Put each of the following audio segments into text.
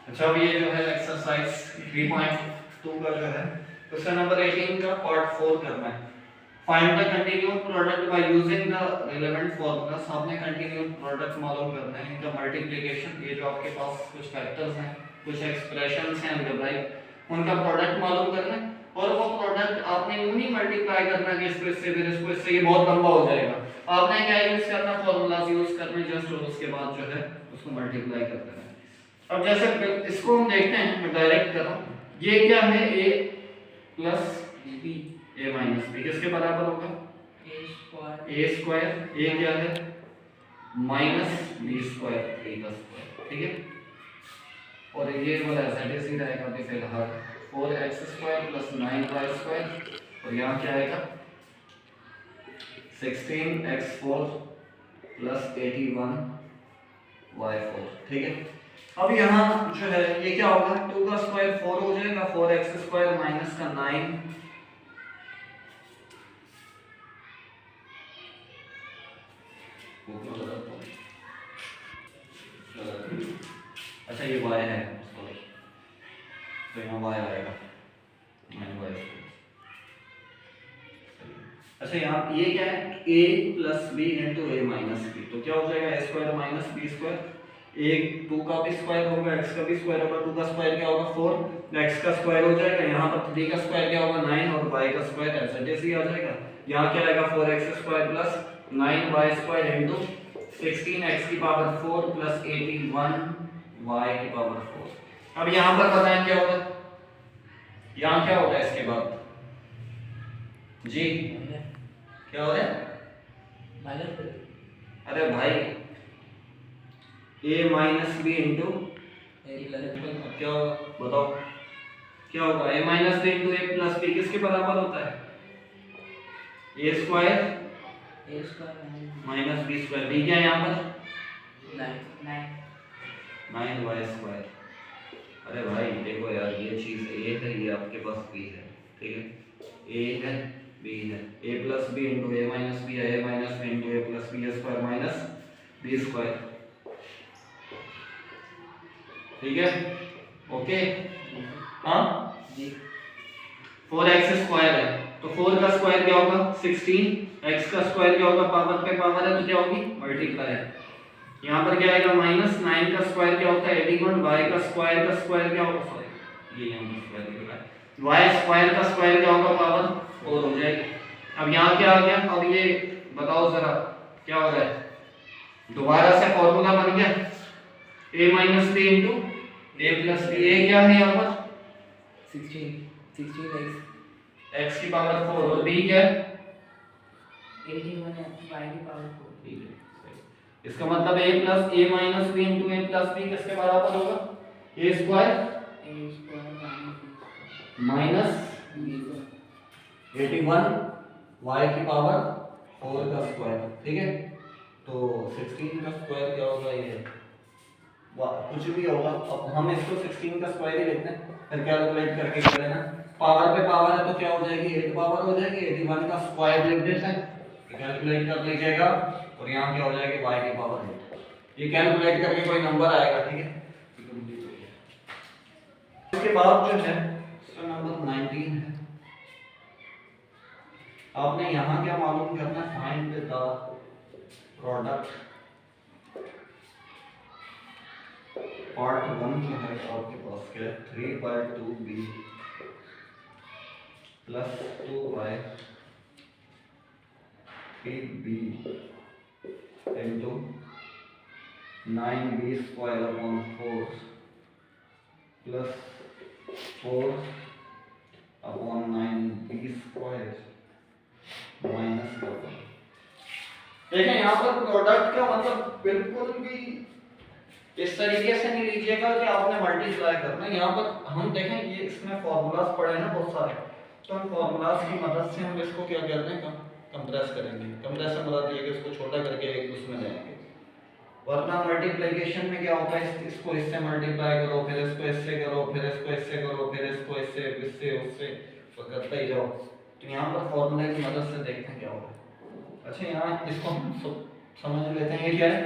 अच्छा, अब ये जो है एक्सरसाइज 3.2 का जो है क्वेश्चन नंबर 18 का पार्ट 4 करना है। Find the continuous product by using the relevant formulas. आपने कंटीन्यूअस प्रोडक्ट मालूम करना है, इनका मल्टीप्लिकेशन, ये जो आपके पास कुछ फैक्टर्स हैं, कुछ एक्सप्रेशंस हैं अलजेब्राइक, उनका प्रोडक्ट मालूम करना है। और वो प्रोडक्ट आपने यूं ही मल्टीप्लाई करना कि इसको इससे फिर इसको इससे, ये बहुत लंबा हो जाएगा। आपने क्या यूज करना, फॉर्मूलास यूज करने जस्ट, और उसके बाद जो है उसको मल्टीप्लाई कर देना है। अब जैसे इसको हम देखते हैं, मैं डायरेक्ट कर रहा हूं, ये क्या है, a plus b, a minus b किसके बराबर होगा, a स्क्वायर, a क्या है माइनस b स्क्वायर, 3 का स्क्वायर, ठीक है। और ये वाला ऐसा ही रहेगा अभी फिलहाल, 4x square plus 9y square, और यहाँ क्या आएगा 16x4 प्लस 81y4, ठीक है। अब यहाँ जो है ये क्या होगा, 2 का स्क्वायर 4 हो जाएगा, 4x स्क्वायर माइनस का 9, अच्छा ये y है, तो यहाँ y आएगा -y। अच्छा यहाँ ये क्या है, a plus b into a minus b, तो क्या हो जाएगा a square minus b square, एक 2 का भी स्क्वायर होगा, x का भी स्क्वायर होगा, 2 का स्क्वायर क्या होगा 4, x का स्क्वायर हो जाएगा, यहाँ पर 3 का स्क्वायर क्या होगा 9, और y का स्क्वायर ऐसा जैसे आ जाएगा। यहाँ क्या आएगा 4x square plus 9y square into 16x की पावर 4 प्लस 81y की पावर 4। अब यहाँ पर बताएं क्या होगा, यहाँ क्या होगा इसके बाद जी, क्या हो रहा है, अरे भाई a माइनस बी इंटू क्या होगा बताओ, क्या होगा a minus B into A plus B किसके बराबर होता है, a square minus B square, B क्या है यहाँ पर 9y स्क्वायर। अरे भाई देखो यार, ये चीज a है, ये आपके पास b है, ठीक है, a है b है, a plus B into A minus B है, a minus B into A plus B square minus B square, ठीक है, ओके। हाँ जी, 4x स्क्वायर है, तो 4 का स्क्वायर क्या होगा 16, x का स्क्वायर क्या होगा, पावर पे पावर है तो क्या होगी मल्टीप्लाई है। यहाँ पर क्या आएगा माइनस 9 का स्क्वायर क्या होता है 81, y का स्क्वायर क्या होगा, सॉरी ये यहाँ पर स्क्वायर लिखा है, y स्क्वायर का स्क्वायर क्या होगा पावर 4 हो जाएगी। अब यहाँ क्या आ गया, अब ये बताओ जरा क्या हो रहा है, दोबारा से फॉर्मूला बन गया a minus B into A plus B, A क्या है यहाँ पर 16 x की पावर 4, और b क्या है 81 y की पावर 4, ठीक है। इसका मतलब a plus A minus B into A plus B किसके बराबर होगा, a स्क्वायर माइनस 81 y की पावर 4 का स्क्वायर, ठीक है। तो 16 का स्क्वायर क्या होगा, ये कुछ भी होगा, अब हम इसको 16 का स्क्वायर ही लेते हैं, फिर कैलकुलेट करके कर लेना, पावर पे पावर है तो क्या हो जाएगी 8 पावर हो जाएगी, 81 का स्क्वायर लिख देते हैं, कैलकुलेट कर लीजिएगा, और यहाँ क्या हो जाएगी y की पावर 8, ये कैलकुलेट करके कोई नंबर आएगा, ठीक है। इसके बाद जो है क्वेश्चन नंबर 19 है, आपने यहाँ क्या मालूम करना है, फाइंड द प्रोडक्ट, पार्ट 1 जो है आपके पास क्या है 3/2b plus 2y 3b into 9b square upon 4 plus 4 upon 9b square minus 1। देखें यहाँ पर प्रोडक्ट का मतलब बिल्कुल भी इस तरीके से नहीं लीजिएगा कि आपने मल्टीप्लाई करना है। यहाँ पर हम देखें ये इसमें फॉर्मूलाज पड़े हैं ना बहुत सारे, तो हम फॉर्मूलाज की मदद से हम इसको क्या कर रहे हैं कंप्रेस करेंगे। कंप्रेस से मतलब ये कि इसको छोटा करके एक उसमें जाएंगे, वरना मल्टीप्लिकेशन में क्या होता है इसको इससे मल्टीप्लाई करो, फिर इसको इससे करो, फिर इसको इससे करो, फिर इसको इससे इससे उससे तो करते ही जाओ। तो यहाँ पर फॉर्मूले की मदद से देखते हैं क्या होगा। अच्छा यहाँ इसको हम समझ लेते हैं, ये क्या है,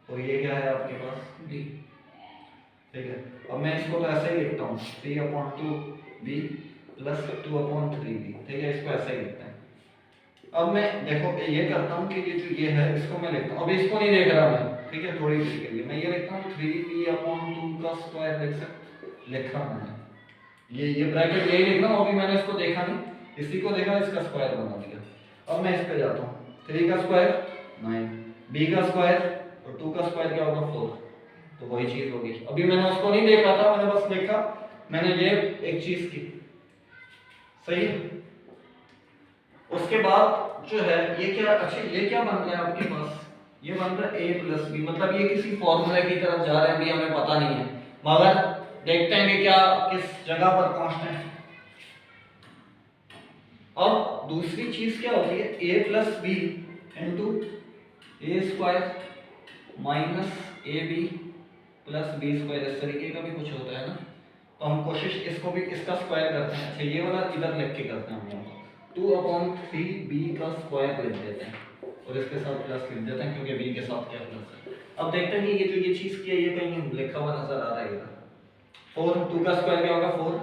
और ये क्या है आपके पास डी। ठीक है। अब मैं इसको तो ऐसे ही लिखता हूँ 3/2b प्लस 2/3b, ठीक है, इसको ऐसे ही लिखते हैं। अब मैं देखो ये करता हूँ कि ये जो ये है इसको मैं लिखता हूँ, अभी इसको नहीं देख रहा मैं, ठीक है, थोड़ी देर के लिए मैं ये लिखता हूँ 3b/2 का स्क्वायर लिखा मैंने, ये ब्रैकेट यही लिख रहा हूँ, अभी मैंने इसको देखा नहीं, इसी को देखा, इसका स्क्वायर बना दिया। अब मैं इस पे जाता हूँ, 3 का स्क्वायर 9, b का स्क्वायर और 2 का स्क्वायर क्या होगा 4, तो वही चीज होगी। अभी मैंने उसको नहीं देखा था, मैंने बस देखा, मैंने ये एक चीज की, सही है। उसके बाद जो है ये क्या, अच्छा ये क्या बन रहा है आपके पास, ये बन रहा है a प्लस बी, मतलब ये किसी फॉर्मूले की तरफ जा रहे हैं, भी हमें पता नहीं है, मगर देखते हैं कि क्या किस जगह पर पहुंचते हैं। अब दूसरी चीज क्या होती है, a plus B into A square minus A B plus B square, इस तरीके का भी कुछ होता है ना, तो हम कोशिश इसको भी इसका स्क्वायर करते हैं। अच्छा ये वाला इधर लिख के करते हैं हम यहाँ 2/3b का स्क्वायर लिख देते हैं और इसके साथ प्लस लिख देते हैं क्योंकि b के साथ क्या प्लस है। अब देखते हैं कि ये जो ये चीज की है ये कहीं लिखा हुआ नजर आ रहा है, 4, 2 का स्क्वायर क्या होगा 4,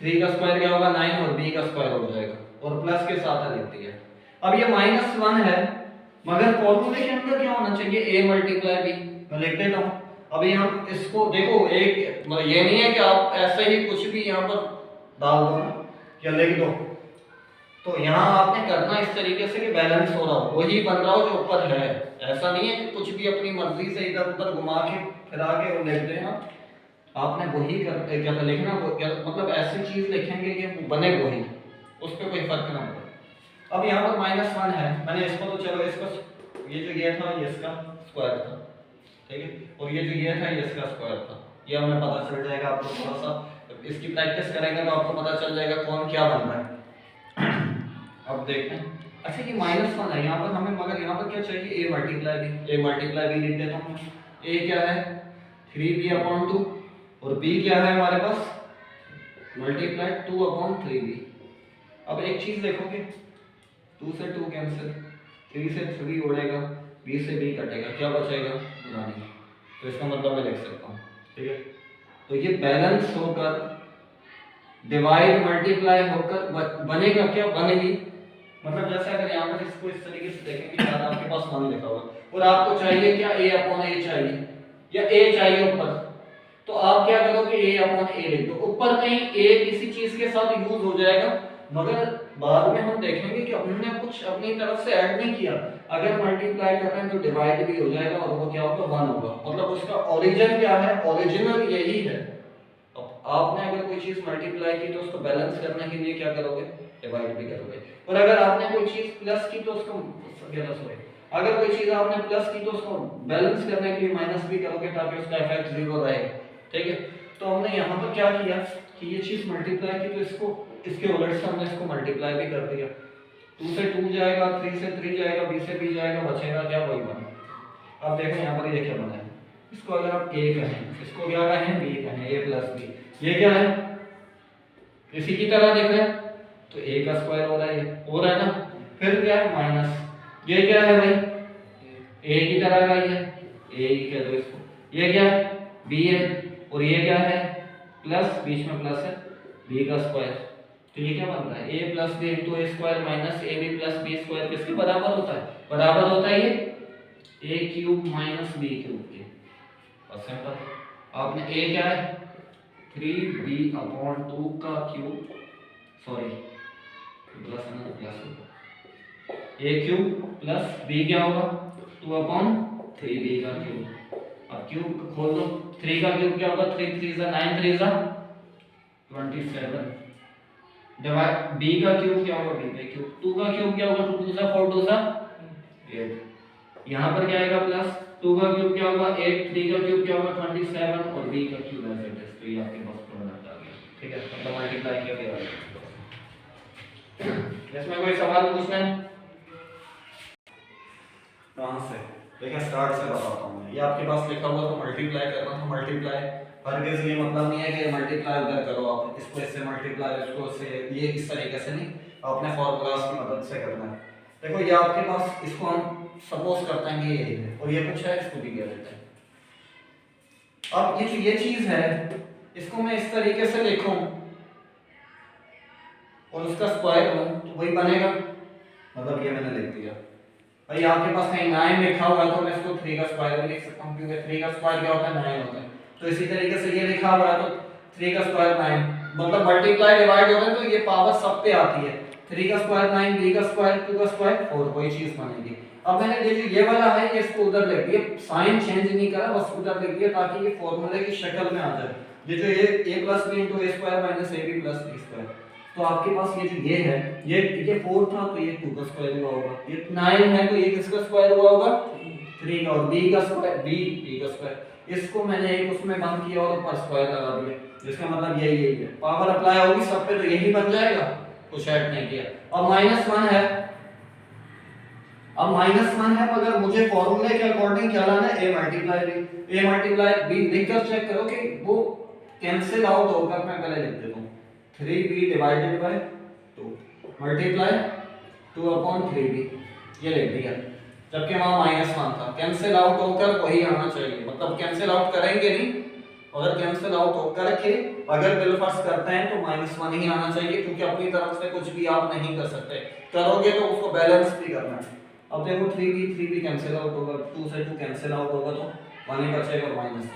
3 का स्क्वायर क्या होगा 9 और b का स्क्वायर हो जाएगा और प्लस के साथ लिख दिया। अब ये -1 है, मगर फॉर्मूले के अंदर क्या होना चाहिए, a मल्टीप्लाई b, मैं लिख देता हूँ। अभी हम इसको देखो, एक मतलब ये नहीं है कि आप ऐसे ही कुछ भी यहाँ पर डाल दो ना या लिख दो, तो यहाँ आपने करना इस तरीके से कि बैलेंस हो रहा हो, वही बन रहा हो जो ऊपर है, ऐसा नहीं है कि कुछ भी अपनी मर्जी से इधर उधर घुमा के फिरा के और लिख दें आप, आपने वही कर क्या लिखना, मतलब ऐसी चीज लिखेंगे कि बने वही, उस पर कोई फर्क ना पड़े। अब यहाँ पर -1 है, मैंने इसको तो चलो इसको ये जो ये था ये इसका स्क्वायर था, ठीक है, और ये जो ये था ये इसका स्क्वायर था, ये हमें पता चल जाएगा, आपको थोड़ा सा इसकी प्रैक्टिस करेंगे तो आपको पता चल जाएगा कौन क्या बन रहा है। अब देखते हैं, अच्छा ये -1 है यहाँ पर हमें, मगर यहाँ पर क्या चाहिए, a मल्टीप्लाई b लिख देता हूँ। a क्या है 3b/2 और b क्या है हमारे पास मल्टीप्लाई 2/3b। अब एक चीज देखोगे, 2 से 2 कैंसिल, 3 से 3 उड़ेगा, b से b कटेगा, क्या बचेगा नहीं, तो इसका मतलब मैं लिख सकता हूँ, ठीक है। तो ये बैलेंस होकर डिवाइड मल्टीप्लाई होकर बनेगा क्या, बनेगी, मतलब जैसे अगर यहाँ पर इसको इस तरीके से देखेंगे, यार आपके पास 1 लिखा हुआ और आपको चाहिए क्या a/a चाहिए या a चाहिए ऊपर, तो आप क्या करोगे a/a लिख दो, ऊपर कहीं a किसी चीज के साथ यूज हो जाएगा, मगर बाद में हम देखेंगे कि हमने कुछ अपनी तरफ से ऐड नहीं किया, अगर मल्टीप्लाई कर रहे हैं तो डिवाइड भी हो जाएगा और वो क्या होगा 1 होगा, मतलब उसका ओरिजिन क्या है, ओरिजिनल यही है। अब आपने अगर कोई चीज मल्टीप्लाई की तो उसको बैलेंस करने के लिए क्या करोगे, डिवाइड भी करोगे, और अगर आपने कोई चीज प्लस की तो उसको अगर कोई चीज आपने प्लस की तो उसको बैलेंस करने के लिए माइनस भी करोगे ताकि उसका इफेक्ट 0 रहे, ठीक है। तो हमने यहाँ पर क्या किया कि ये चीज मल्टीप्लाई की तो इसको इसके उलट से हमने इसको मल्टीप्लाई भी कर दिया, 2 से 2 जाएगा, 3 से 3 जाएगा, b से b जाएगा, बचेगा क्या वही बना। अब देखो यहाँ पर ये क्या बना है, इसको अगर आप a कहें, इसको क्या कहें b कहें, a प्लस b, ये क्या है इसी की तरह देख रहे हैं, तो a का स्क्वायर हो रहा है, ये हो रहा है ना, फिर क्या है माइनस, ये क्या है भाई a की तरह का ही है, a ही कह दो इसको, ये क्या है b है और ये क्या है प्लस, बीच में प्लस है, b का स्क्वायर, तो ये क्या बन रहा है a plus b into a square minus ab plus b square, किसके बराबर होता है, बराबर होता है ये a cube minus b cube के, बस सिंपल। आपने a क्या है 3b/2 का क्यूब, सॉरी प्लस है ना, प्लस होगा a क्यूब प्लस b क्या होगा 2/3b का क्यूब, अब क्यूब खोल दो, 3 का क्यूब क्या होगा 3 3 जा 9 3 जा 27, डिवाइड b का क्यूब क्या होगा b का क्यूब, 2 का क्यूब क्या होगा 2 2 जा 4 2 जा 8, यहाँ पर क्या आएगा प्लस, 2 का क्यूब क्या होगा 8, 3 का क्यूब क्या होगा 27 और b का क्यूब ऐसे है, तो ये आपके पास प्रोडक्ट आ गया, ठीक है, मतलब मल्टीप्लाई किया गया। इसमें कोई सवाल पूछना है, कहाँ से देखिए स्टार्ट से बताता हूँ मैं, ये आपके पास लिखा हुआ तो मल्टीप्लाई करना, तो मल्टीप्लाई हरगिज़ ये मतलब नहीं है कि मल्टीप्लाई उधर करो आप, इसको इससे मल्टीप्लाई इसको इससे, ये इस तरीके से नहीं, आपने फॉर्मूलाज की मदद से करना है। देखो ये आपके पास, इसको हम सपोज करते हैं कि ये है और ये कुछ है, इसको भी कह देते हैं अब ये चीज है, इसको मैं इस तरीके से लिखूं और उसका स्क्वायर लूं तो वही बनेगा, मतलब ये मैंने लिख दिया। भाई आपके पास कहीं 9 लिखा हुआ है तो मैं इसको 3 का स्क्वायर भी लिख सकता हूं, क्योंकि 3 का स्क्वायर क्या होता है 9 होता है। तो इसी तरीके से ये लिखा हुआ है तो 3 का स्क्वायर 9, मतलब मल्टीप्लाई डिवाइड हो रहा है तो ये पावर सब पे आती है। 3 का स्क्वायर 9, b का स्क्वायर 2 का स्क्वायर 4, वही चीज बनेगी। अब मैंने ये वाला है ये इसको उधर लिख दिया, साइन चेंज नहीं करा, बस उधर लिख दिया ताकि ये फार्मूले की शक्ल में आ जाए। ये जो a plus b into a square minus ab plus b square, तो आपके पास ये जो ये है ये 4 था तो ये 2 का स्क्वायर हुआ होगा, ये 9 है तो ये किसका स्क्वायर हुआ होगा 3 का, और b का स्क्वायर b का स्क्वायर। इसको मैंने एक उसमें बंद किया और ऊपर स्क्वायर लगा दिया, जिसका मतलब यही है, पावर अप्लाई होगी सब पे तो यही बन जाएगा, कुछ ऐड नहीं किया। अब -1 है, अब -1 है मगर मुझे फॉर्मूले के अकॉर्डिंग क्या लाना है, a मल्टीप्लाई b लिखकर चेक करो कि वो कैंसिल आउट होकर, मैं पहले लिख देता हूं 3b divided by 2 multiply 2/3b, ये लिख दिया, जबकि वहां -1 था। कैंसिल आउट होकर वही आना चाहिए, मतलब कैंसिल आउट करेंगे नहीं, अगर कैंसिल आउट होकर के अगर बिलफर्स करते हैं तो -1 ही आना चाहिए, क्योंकि अपनी तरफ से कुछ भी आप नहीं कर सकते, करोगे तो उसको बैलेंस भी करना है। अब देखो 3b कैंसिल आउट होगा, 2 से 2 कैंसिल आउट होगा तो 1 ही बचेगा -1,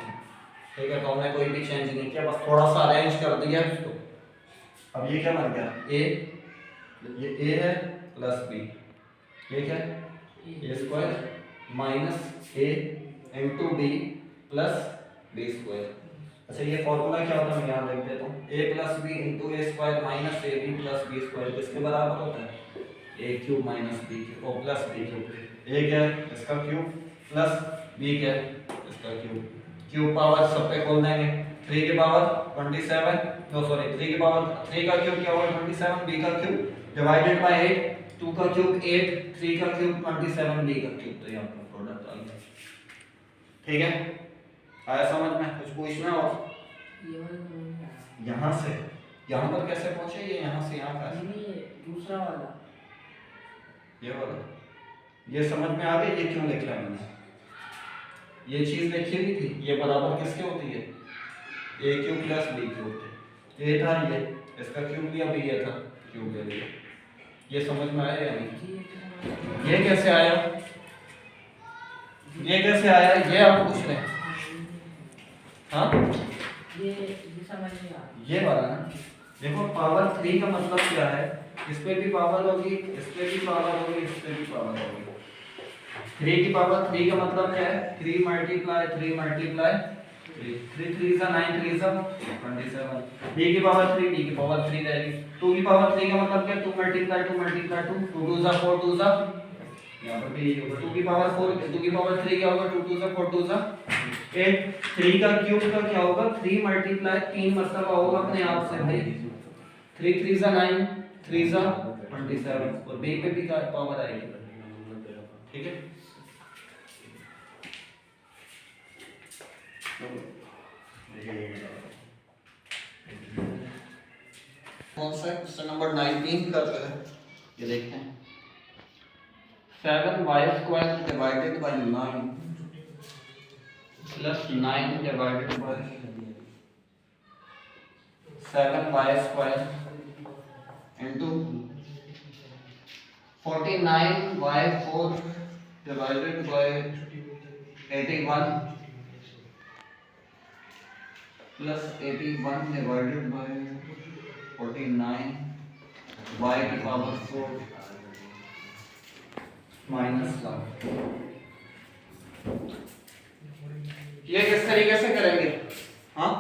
ठीक है। तो हमने कोई भी चेंज नहीं किया, बस थोड़ा सा अरेंज कर दिया इसको। अब ये क्या बन गया, ये a है प्लस b, ये क्या है a square minus a into b plus b square. अच्छा ये फॉर्मूला क्या होता है मैं यहाँ लिख देता हूँ, a plus b into a square minus ab plus b square किसके बराबर होता है, a cube minus b cube और प्लस b क्यूब। a क्या है इसका क्यूब प्लस b क्या है इसका क्यूब, क्यूब पावर सब पे खोल देंगे, 3 की पावर 27, नो सॉरी 3 की पावर 3 का क्यूब क्या होगा 27, b का क्यूब डिवाइडेड बाय 8, 2 का क्यूब 8, 3 का क्यूब 27, b का क्यूब, तो ये आपका प्रोडक्ट आ गया। ठीक है, आया समझ में? कुछ पूछना और यहाँ से यहाँ पर कैसे पहुंचे, ये यहाँ से यहाँ का दूसरा वाला ये वाला, ये समझ में आ गया ये क्यों लिखा है मैंने, ये चीज लिखी हुई थी, ये बराबर किसके होती है a cube plus b cube, ये था ये, इसका क्यूब भी अभी ये था क्यूब ले लिया, ये समझ में आया या नहीं? ये कैसे आया, ये कैसे आया, ये आप पूछ रहे हैं? हाँ ये समझ में आ, ये वाला ना, देखो पावर 3 का मतलब क्या है, इस पे भी पावर होगी, इस पे भी पावर होगी, इस पे भी पावर होगी। 3 की पावर 3 का मतलब क्या है, 3 मल्टीप्लाई 3 मल्टीप्लाई 3 3 जा 9 3 जा 27, b की पावर 3 b की पावर 3 रहेगी। 2 की पावर 3 का मतलब क्या, 2 मल्टीप्लाई 2 मल्टीप्लाई 2 2 2 जा 4 2 जा, यहां पर भी होगा 2 की पावर 4, 2 की पावर 3 क्या होगा 2 2 जा 4 2 जा 8, 3 का क्यूब का क्या होगा 3 मल्टीप्लाई 3 मर्तबा होगा अपने आप से भाई, 3 3 जा 9 3 जा 27, और b पे भी का पावर आएगी, ठीक है। कौन सा क्वेश्चन नंबर 19 का जो है ये देखते हैं, 7y square divided by 9 plus 9 divided by 7y square into 49y4 divided by 81 plus 81 divided by 49 y की पावर 4 माइनस 1। ये किस तरीके से करेंगे, हाँ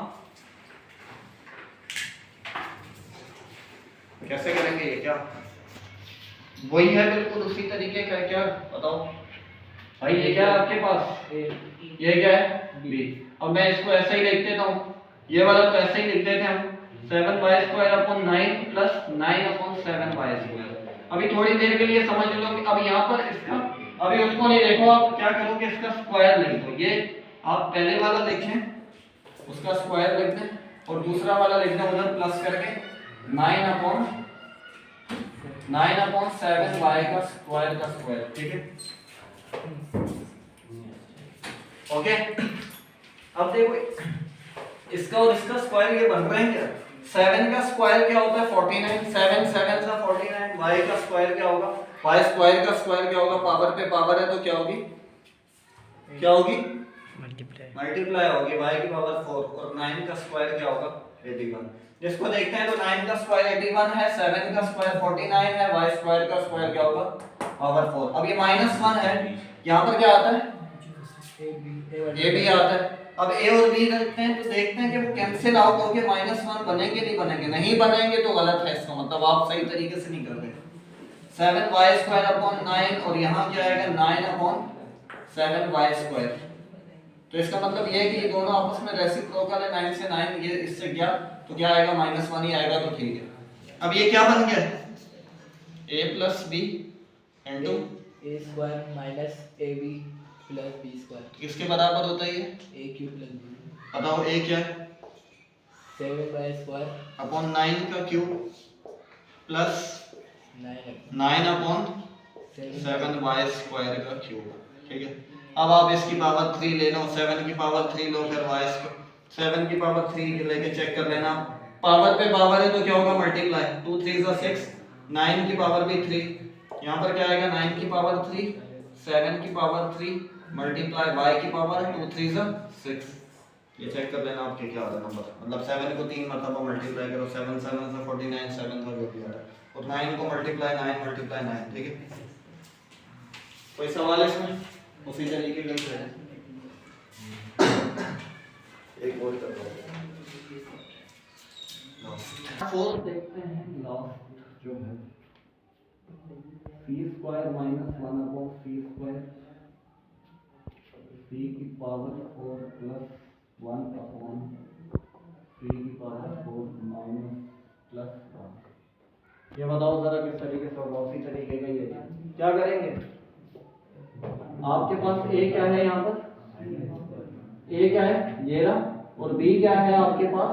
कैसे करेंगे, ये क्या वही है बिल्कुल उसी तरीके का, क्या बताओ भाई, ये क्या है आपके पास, ये क्या है b, अब मैं इसको ऐसे ही लिख देता हूँ, ये वाला तो ऐसे ही लिख देते हैं हम 7y square upon 9 plus 9 upon 7y square. अभी थोड़ी देर के लिए समझ लो कि अब यहाँ पर इसका, अभी उसको नहीं देखो, आप क्या करोगे इसका स्क्वायर लिख दो, ये आप पहले वाला लिखें उसका स्क्वायर लिख दें और दूसरा वाला लिख दें उधर प्लस करके 9 अपॉन 7y का स्क्वायर, ठीक है ओके। अब देखो इसका और इसका स्क्वायर ये बन रहे हैं क्या? 7 का स्क्वायर क्या होता है 49, 7 7 का 49, y का स्क्वायर क्या होगा, y स्क्वायर का स्क्वायर क्या होगा, पावर पे पावर है तो क्या होगी, क्या होगी, मल्टीप्लाई होगी, y की पावर 4 और 9 का स्क्वायर क्या होगा 81। जिसको देखते हैं तो 9 का स्क्वायर 81 है, 7 का स्क्वायर 49 है, y स्क्वायर का स्क्वायर क्या होगा पावर 4। अब ये -1 है, यहाँ पर क्या आता है a भी आता है। अब a और b रखते हैं तो देखते हैं कि वो कैंसिल आउट होके -1 बनेंगे नहीं बनेंगे, नहीं बनेंगे तो गलत है, इसका मतलब आप सही तरीके से नहीं कर रहे। 7y² 9 और यहाँ क्या आएगा 9/7y²। तो इसका मतलब ये है कि ये दोनों आपस में रेसिप्रोकल है, 9 से 9 ये इससे गया तो क्या आएगा -1 ही आएगा, तो ठीक है। अब ये क्या बन गया a + b into a² - ab + b²। किसके बराबर होता है ये, a³ + b। बताओ a क्या है 7y² अपॉन 9 का क्यूब प्लस 9/7y² का क्यूब, ठीक है। अब आप इसकी पावर 3 ले लो, 7 की पावर 3 लो, फिर y² 7 की पावर 3 लेके चेक कर लेना, पावर पे पावर है तो क्या होगा मल्टीप्लाई, 2 3 6, 9 की पावर भी 3, यहाँ पर क्या आएगा 9 की पावर 3, 7 की पावर 3 मल्टीप्लाई y की पावर 2 3 6। ये चेक कर लेना आपके क्या आ रहा है नंबर, मतलब 7 को 3 मरतबा मल्टीप्लाई करो, 7 7 से 49, 7 का जो भी आ रहा है, और 9 को मल्टीप्लाई 9 मल्टीप्लाई 9, ठीक है। कोई सवाल है इसमें, उसी तरीके का ही है। एक और कर दो, फोर देखते हैं लास्ट जो है c² - 1/c², c की पावर 4 प्लस 1/c की पावर 4 माइनस +1। ये बताओ जरा किस तरीके से होगा, उसी तरीके का ही है। क्या करेंगे, आपके पास a क्या है, यहाँ पर a क्या है ये रहा, और b क्या है आपके पास,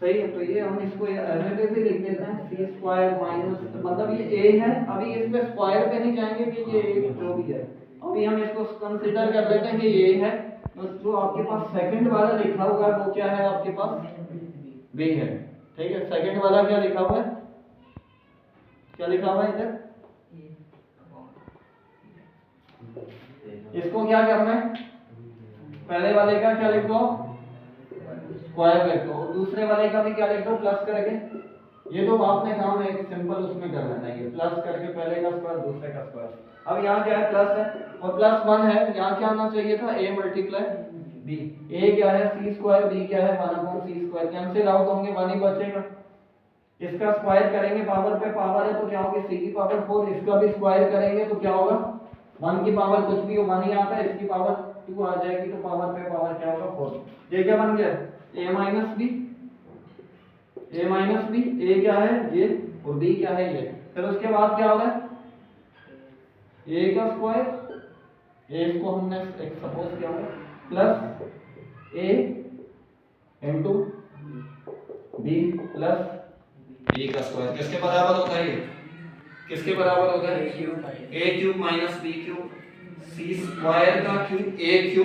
सही है। तो ये हम इसको ऐसे भी लिख देते हैं c² माइनस, मतलब ये a है, अभी इस पे स्क्वायर पे नहीं जाएंगे कि ये जो भी है, अभी हम इसको कंसीडर कर लेते हैं कि ये है। तो जो आपके पास सेकंड वाला लिखा हुआ है वो क्या है आपके पास b है, ठीक है। सेकंड वाला क्या लिखा हुआ है, क्या लिखा हुआ है इधर, इसको क्या करना है, पहले वाले का क्या लिखो स्क्वायर लिख दो, और दूसरे वाले का भी क्या लिख दो प्लस करके। ये तो आपने काम है एक सिंपल उसमें कर लेना है, ये प्लस करके पहले का स्क्वायर दूसरे का स्क्वायर। अब यहाँ क्या है प्लस है और +1 है, यहाँ क्या आना चाहिए था a × b। a क्या है c², b क्या है 1/c², कैंसिल आउट होंगे 1 ही बचेगा। इसका स्क्वायर करेंगे, पावर पे पावर है तो क्या होगी c की पावर 4, इसका भी स्क्वायर करेंगे तो क्या होगा 1 की पावर कुछ भी हो 1 ही आता है, इसकी पावर 2 आ जाएगी तो पावर पे पावर क्या होगा 4। ये क्या बन गया a - b, a क्या है ये और b क्या है ये। फिर उसके बाद क्या होगा a का स्क्वायर, a को हमने एक सपोज किया होगा plus a into b plus b का स्क्वायर, किसके बराबर होता है ये, किसके बराबर होता है a³ - b³ c² का क्यूब a³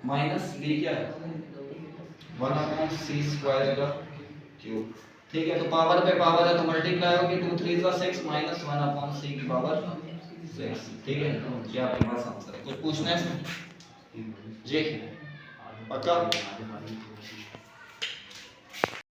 माइनस b क्या है 1/c² का क्यूब, ठीक है। तो पावर पे पावर है तो मल्टीप्लाई होगी, 2 3 6 माइनस 1/c की पावर 6, ठीक है। क्या आपके पास आंसर है, कुछ पूछना है इसमें जी, पक्का।